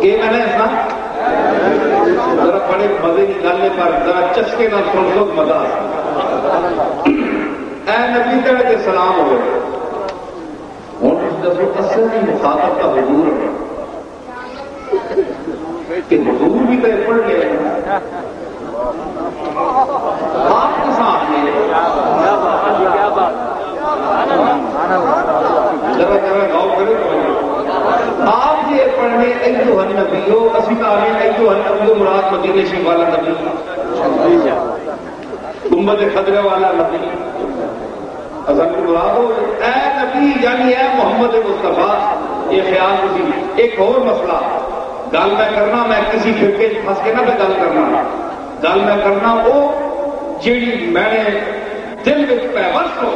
کہ میں نے ذرا بڑے مزے کی گل پر ذرا چسکے نہ سن لو مزہ اے نبی تیرے سلام ہوئے ہوں دسو اصل کی مخاطب کا حضور کہ حضور بھی تو پڑھ گئے آپ کے ساتھ ذرا ذرا غور کرے آپ یہ پڑھنے ایو النبیو اسی کہنے ایو النبیو مراد مدینے شریف والا نبی گنبد خضرا والا نبی اصل مراد ہو اے نبی یعنی اے محمد مصطفیٰ یہ خیال کسی ایک اور مسئلہ گل میں کرنا میں کسی فرقے پھنس کے نہ پہ گل میں کرنا وہ جیڑی میں نے دل میں پیوست ہو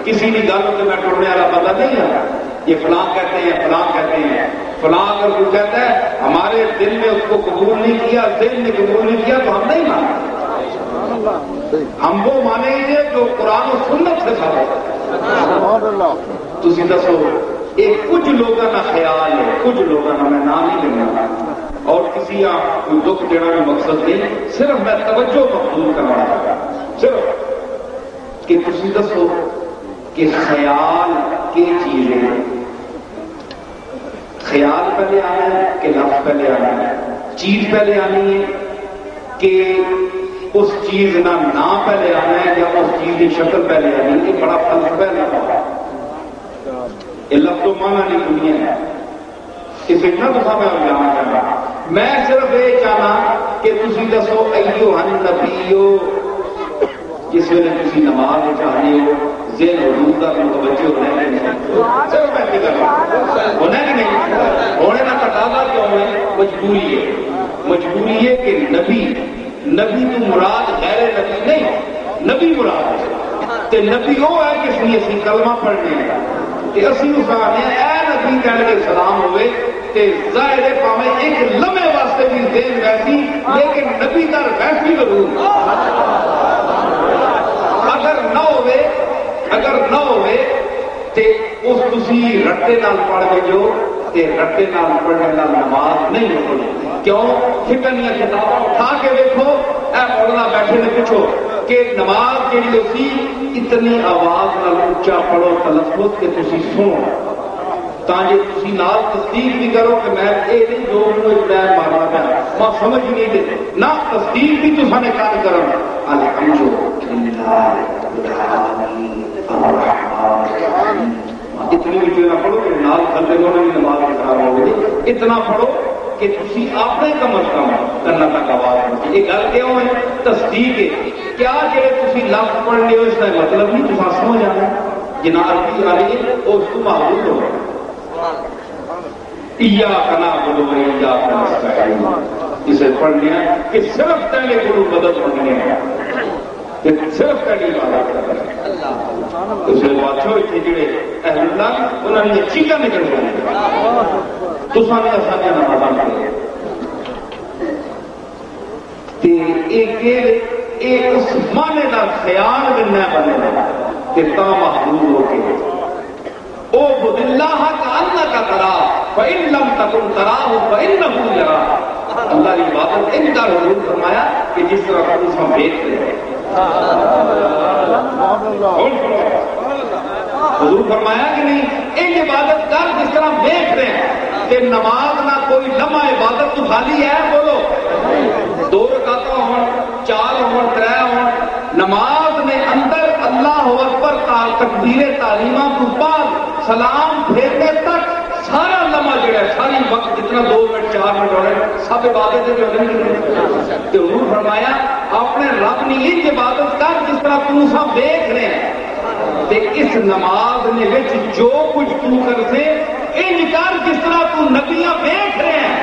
کسی بھی گل سے میں ٹوڑنے والا پتہ نہیں ہے یہ فلاں کہتے ہیں فلاں کہتے ہیں فلاں اگر کوئی کہتا ہے ہمارے دل میں اس کو قبول نہیں کیا دل نے قبول نہیں کیا تو ہم نہیں مانتے ہم وہ مانیں گے جو قرآن و سنت سے ثابت تھی دسو ایک کچھ لوگوں کا خیال ہے کچھ لوگوں کا میں نام نہیں لینا اور کسی کوئی دکھ دینا بھی مقصد نہیں صرف میں توجہ مقبول کرنا چاہتا صرف کہ تھی دسو کہ خیال کی چیز ہے خیال پہلے آنا ہے کہ لفظ پہلے آنا ہے چیز پہلے آنی ہے کہ اس چیز کا نام پہلے آنا ہے یا اس چیز کی شکل پہلے آنی ہے یہ بڑا فلسفہ ہے یہ لفظ و معنی نہیں دنیا ہے اسے نہ دفعہ میں جانا چاہتا میں صرف یہ چاہنا کہ تھی دسو ایو النبیو جس ویلے تھی نماز چاہتے ہو ذہن حضور کا متوجہ ہونا ہے صرف ایسی گل ہونا کہ نہیں ہونے کا تقاضا کیوں ہے مجبوری ہے کہ نبی تو مراد غیر نبی نہیں نبی مراد ہے تے نبی وہ ہے جس نے اسی کلمہ پڑھنے ہیں کہ اسی اس آنے اے نبی کہنے کے سلام ہوئے تے ظاہر ہے پاویں ایک لمحے واسطے بھی ذہن ویسی لیکن نبی در ویسی ضرور اگر نہ ہوئے تے اس تسی رٹے نال پڑھ کے جو تے رٹے نال پڑھنے نال نماز نہیں ہوتی کیوں کتنی کتاباں اٹھا کے دیکھو اے مولانا بیٹھے نے پوچھو کہ نماز جہی ہوتی اتنی آواز نال اونچا پڑھو تلفظ کہ تسی سنو تاکہ تسی نال تصدیق بھی کرو کہ میں یہ نہیں جو میں مارنا پیا میں سمجھ نہیں دے نہ تصدیق بھی تو سانے کام کرو اتنی اونچی نہ پڑھو کہ نال کھلے دونوں بھی نماز خراب ہو گئی اتنا پڑھو کہ تسی اپنے کم از کم کرنا تک آواز ہوتی یہ گل کیوں ہے تصدیق ہے کیا جی تسی لفظ پڑھ لے ہو اس کا مطلب نہیں تو سمجھ آنا جنا عربی آ رہی ہے وہ اس کو معلوم ہو اسے پڑھ لیا کہ صرف پہلے گرو مدد پڑھنے ہیں صرف پہلی بات اسے بادشاہ اتنے جڑے اہل اللہ انہوں نے چیزیں نکل گئی تو سارے آسانیاں نماز ایک اس معنی کا خیال بننا بنے کہ تا محدود ہو کے اعبد اللہ کأنک تراہ فإن لم تکن تراہ فإنہ یراک اللہ کی عبادت ان کا حضور فرمایا کہ جس طرح اس ہم دیکھ رہے ہیں حضور فرمایا کہ نہیں ان عبادت کر جس طرح دیکھ رہے ہیں کہ نماز نہ کوئی لمحہ عبادت تو خالی ہے بولو 2 رکعتاں ہوں 4 ہوں 3 ہوں نماز نے اندر اللہ اکبر تکبیر تعلیمہ تو بعد سلام پھیرنے تک سارا لمحہ جو ہے ساری وقت جتنا 2 منٹ 4 منٹ ہو رہے سب عبادت جو تو حضور فرمایا اپنے رب نے ان عبادت کر جس طرح تو سب دیکھ رہے ہیں تے اس نماز نے وچ جو کچھ تو کر سے ان کر جس طرح تو نبیاں دیکھ رہے ہیں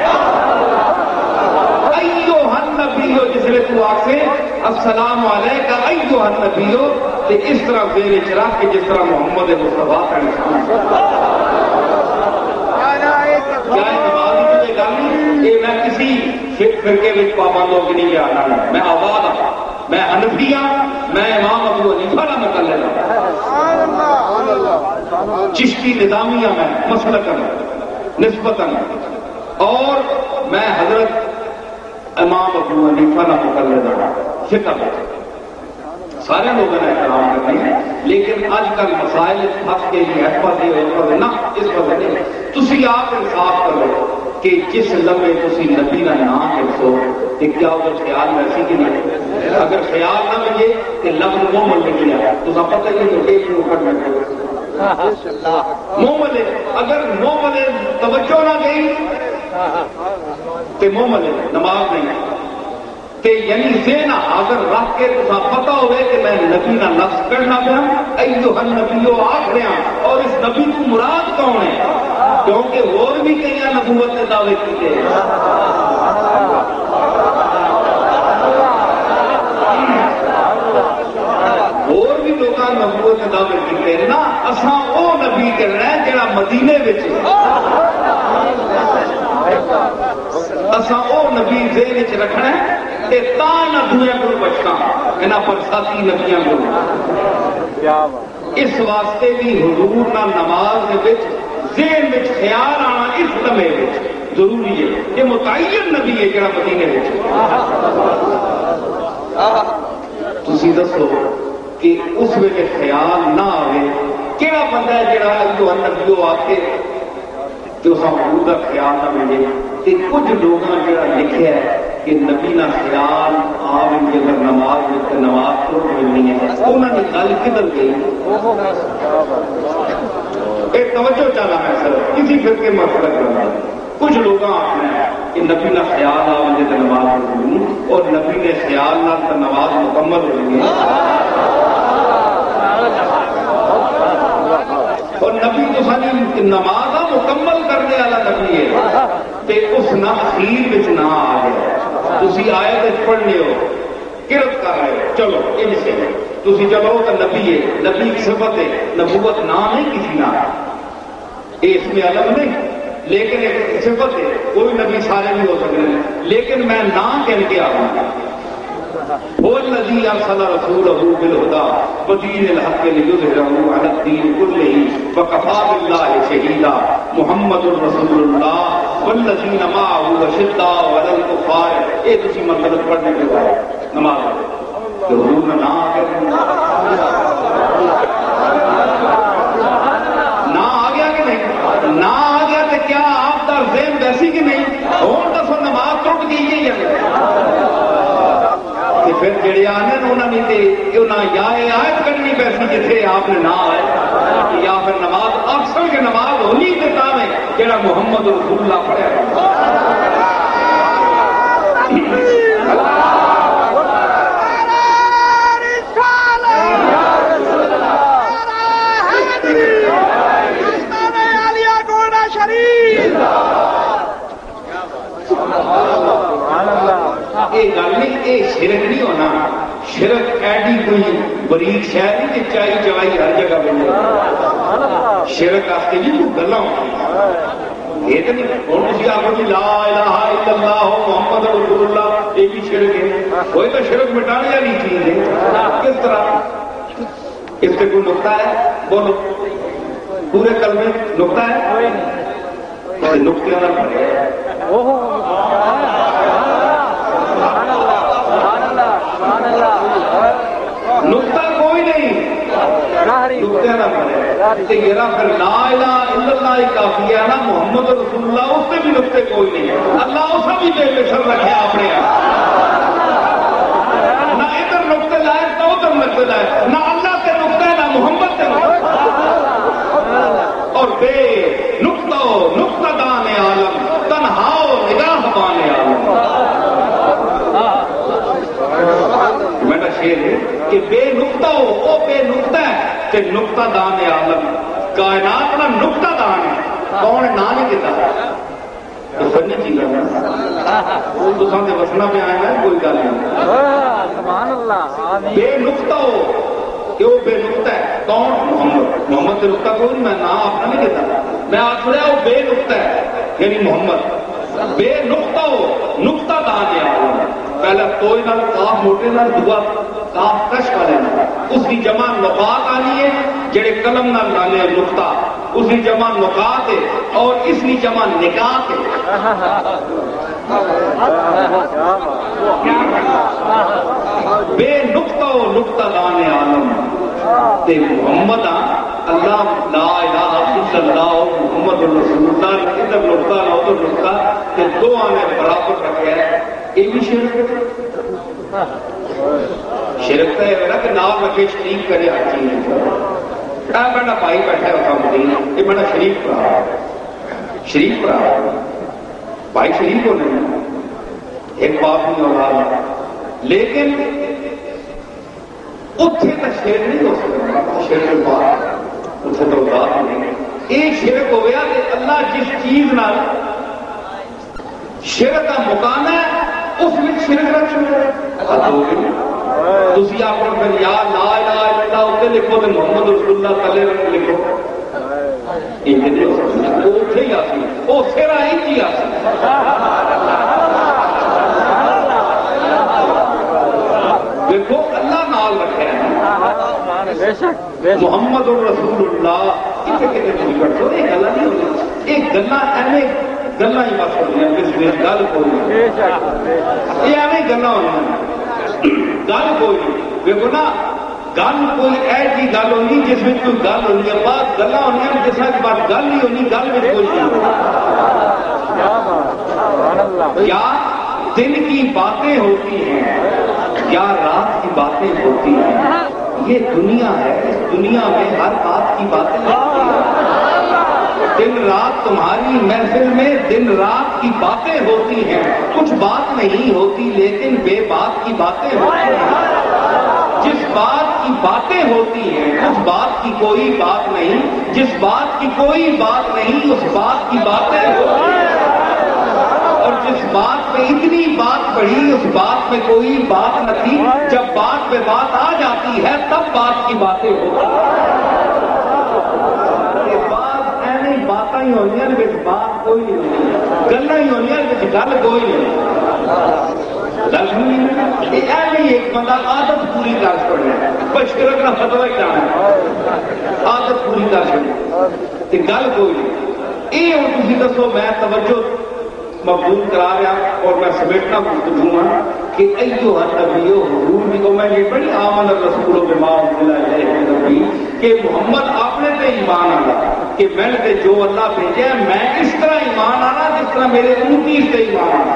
ایوہ النبیو جس لئے تو آگ سے السلام علیکہ ایوہ النبیو تے اس طرح زیر چراغ کے جس طرح محمد مصطفیٰ کا انسان کیا نمازی تجھے گالی کہ میں کسی فرقے میں پابند ہو کے نہیں آنا میں آباد ہوں میں حنفی ہوں میں امام ابو حنیفہ نہ مکل لینا چشتی نظامیہ میں مسلکن نسبتاً، اور میں حضرت امام ابو حنیفہ نہ مقلد فقہ میں سارے لوگوں نے احترام کرنی ہے، لیکن آج کل مسائل حق کے لیے احفاظ نہ اس وجہ نہیں تسی آپ انصاف کرو کہ جس لمحے تسی نبی کا نام لکھو کہ کیا وہ خیال ویسی کہ نہیں، اگر خیال نہ ملے کہ لفظ مومن لکھ لیا تو پتہ ہی نہیں کہ کیوں کرنا مومن اگر مومن توجہ نہ گئی تو مومن نماز نہیں تے یعنی ذہن حاضر رکھ کے تو پتا ہوئے کہ میں نبی نہ لفظ کرنا پیا ایھا النبی آخر اور اس نبی کو مراد کون ہے، کیونکہ اور بھی کئی نبوت کے دعوے کیے اور بھی لوگ نبوت کے دعوے کیتے نا، اساں او نبی کرنا ہے جڑا مدینے وچ اساں او نبی ذہن وچ رکھنا ہے تا نہ دوئے کو بچنا انہاں پر ساتھی نبیاں کو اس واسطے بھی حضور نہ نماز دے وچ ذہن وچ خیال آنا اس لمحے وچ ضروری ہے کہ متعین نبی ہے جڑا مدینے وچ تسی دسو کہ اس ویلے خیال نہ آئے کہڑا بندہ ہے جڑا ایھا النبی آ کے تو حضور کا خیال نہ ملے کہ کچھ لوگوں نے جڑا لکھا ہے کہ نبی نہ خیال آپ اگر نماز میں نماز تو ملنی ہے انہوں نے گل کدھر گئی ایک توجہ چاہنا ہے سر کسی فرقے مسئلہ کرنا کچھ لوگ آخنا ہے کہ نبی نہ خیال آ مجھے تو نماز پڑھنی اور نبی نے خیال نہ تو نماز مکمل ہونی اور نبی تو ساری نماز مکمل کرنے والا نبی ہے تے اس نہ اخیر وچ نہ آ گیا تسی آیت پڑھنے ہو کرت کر رہے ہو چلو ان سے تسی چلو تو نبی ہے نبی کی صفت ہے نبوت نام نہیں کسی نام اس میں الگ نہیں لیکن ایک صفت ہے کوئی نبی سارے نہیں ہو سکتے لیکن میں نام کہہ کے آؤں گا هو الذي ارسل رسوله بالهدى ودين الحق ليظهره على الدين كله وكفى بالله شهيدا محمد رسول الله والذين معه اشداء على الكفار اے تسی مطلب پڑھنے کے بعد نماز تو حضور نے نہ آ گیا کہ نہیں نہ آ گیا تو کیا آپ کا ذہن ویسی کہ نہیں ہوں تو سو نماز ٹوٹ گئی ہے پھر جڑے آنے انہوں نے یا آیت کرنی پیسی جتنے آپ نے نہ آئے یا پھر نماز اکثر کے نماز ہونی دیتا ہے جڑا محمد رسول اللہ پڑھے یہ گل نہیں یہ شرک نہیں ہونا شرک ایڈی کوئی بریک شہر نہیں کہ چائی چوائی ہر جگہ ملے شرک واسطے بھی کوئی گلا ہوتی یہ تو نہیں ہوں تھی آخو جی لا الہ الا اللہ محمد رسول اللہ یہ بھی شرک ہے کوئی تو شرک مٹانے والی چیز ہے کس طرح اس سے کوئی نقطہ ہے بولو پورے کلمے نقطہ ہے نقطے والا پڑے نقطہ کوئی نہیں نقطے نہ پڑے یہ پھر لا الہ الا اللہ ہی کافی ہے نا محمد رسول اللہ اس سے بھی نقطے کوئی نہیں اللہ اسے بھی بے مثل رکھے اپنے نہ ادھر نقطے لائے نہ ادھر نقطے لائے نہ اللہ کے نقطے نہ محمد کے اور بے نقطہ نقطہ دان عالم تنہا نگاہ بان عالم میرا شعر ہے کہ بے نقطہ ہو وہ بے نقطہ ہے کہ نقطہ دان عالم کائنات کا نقطہ دان ہے کون نہ نہیں دیتا تو سنی چیز تو سامنے وسنا پہ آئے گا کوئی گل نہیں بے نقطہ ہو کہ وہ بے نقطہ ہے کون محمد محمد سے نقطہ کوئی نہیں میں نام اپنا نہیں دیتا میں آپ رہا وہ بے نقطہ ہے یعنی محمد بے نقطہ ہو نقطہ دان عالم پہلے کوئی نہ کاف موٹے نہ دعا کاف کش والے اس کی جمع نقاط آنی ہے جڑے قلم نہ لانے نقطہ اس کی جمع نقاط ہے اور اس کی جمع نکات ہے بے نقطہ و نقطہ دان عالم تے محمد اللہ لا الہ الا اللہ محمد رسول اللہ ادھر نقطہ نہ ادھر نقطہ تے دو آنے برابر رکھا ہے یہ بھی شرک شرک تو ہے نا کہ نام رکھے شریف کرے ہر چیز میرا بھائی بیٹھا ہوتا مدین یہ میرا شریف بھرا بھائی شریف کو نہیں ایک باپ نہیں اولاد لیکن اتنے تو شیر نہیں ہو سکتا شیر بات اتنے تو بات نہیں یہ شرک ہو گیا کہ اللہ جس چیز نال شرک کا مقام ہے اس میں شرک رکھ چھوڑے تھی آپ پھر یا لا الہ الا اللہ اتنے لکھو تو محمد رسول اللہ تلے لکھو اتنے ہی آتی وہ سیرا ہی آتی دیکھو اللہ نال رکھا ہے محمد رسول اللہ کتنے کتنے پوری کرتے یہ گلا نہیں ہوتی یہ گلا ایویں گلا ہی بس ہوئی ہیں گل کوئی یہ ایویں گلا ہوئی گل کوئی دیکھو نا گل کوئی ایسی گل ہونی جس میں کوئی گل ہونی ہے بات گلا ہونی جس میں بات گل نہیں ہونی گل میں کوئی نہیں کیا دن کی باتیں ہوتی ہیں یا رات کی باتیں ہوتی ہیں یہ دنیا ہے اس دنیا میں ہر بات کی باتیں ہوتی ہیں دن رات تمہاری محفل میں دن رات کی باتیں ہوتی ہیں کچھ بات نہیں ہوتی لیکن بے بات کی باتیں ہوتی ہیں جس بات کی باتیں ہوتی ہیں اس بات کی کوئی بات نہیں جس بات کی کوئی بات نہیں اس بات کی باتیں ہوتی ہیں اور جس بات میں اتنی بات پڑھی اس بات میں کوئی بات نہ تھی جب بات پہ بات آ جاتی ہے تب بات کی باتیں ہوتی باتیں ہی ہونی بات کوئی نہیں گلا ہی ہونی گل کوئی نہیں ایک بندہ عادت پوری کر چھوڑنا بشکرت کا فتوا ہی جانا عادت پوری کر چھوڑی گل کوئی نہیں یہ ہوں تھی دسو میں توجہ مقبول کرا رہا اور میں سمیٹنا گفتگو ہوں کہ ایو نبی حضور بھی کو میں یہ بڑی آمن رسول بما انزل الیہ نبی کہ محمد اپنے تے ایمان آنا کہ میں تے جو اللہ بھیجا ہے میں اس طرح ایمان آنا جس طرح میرے امتی اس تے ایمان آنا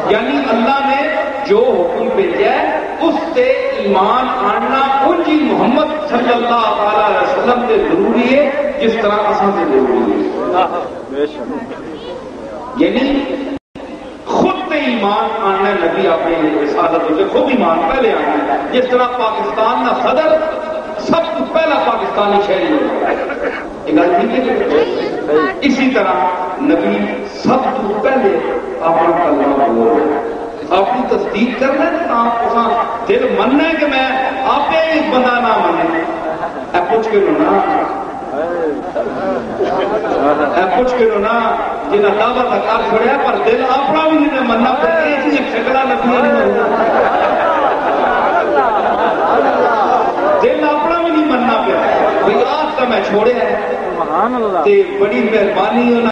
یعنی اللہ نے جو حکم بھیجا ہے اس تے ایمان آنا ان جی محمد صلی اللہ علیہ وسلم تے ضروری ہے جس طرح اساں تے ضروری ہے یعنی خود تے ایمان آنا نبی اپنی رسالت سے خود ایمان پہلے آنا جس طرح پاکستان کا صدر سب سے پہلا پاکستانی شہری ہے اسی طرح نبی سب سے پہلے اپنا کلمہ بولے اپنی تصدیق کرنا ہے دل مننا ہے کہ میں آپ ایک بندہ نہ منے پوچھ کے نا پوچھ کے نا جنہیں دعوت کا کار چھوڑیا پر دل اپنا بھی نہیں مننا پڑتا شکلا لگی دل اپنا بھی نہیں مننا پیا بھائی آپ کا میں چھوڑیا ہے بڑی مہربانی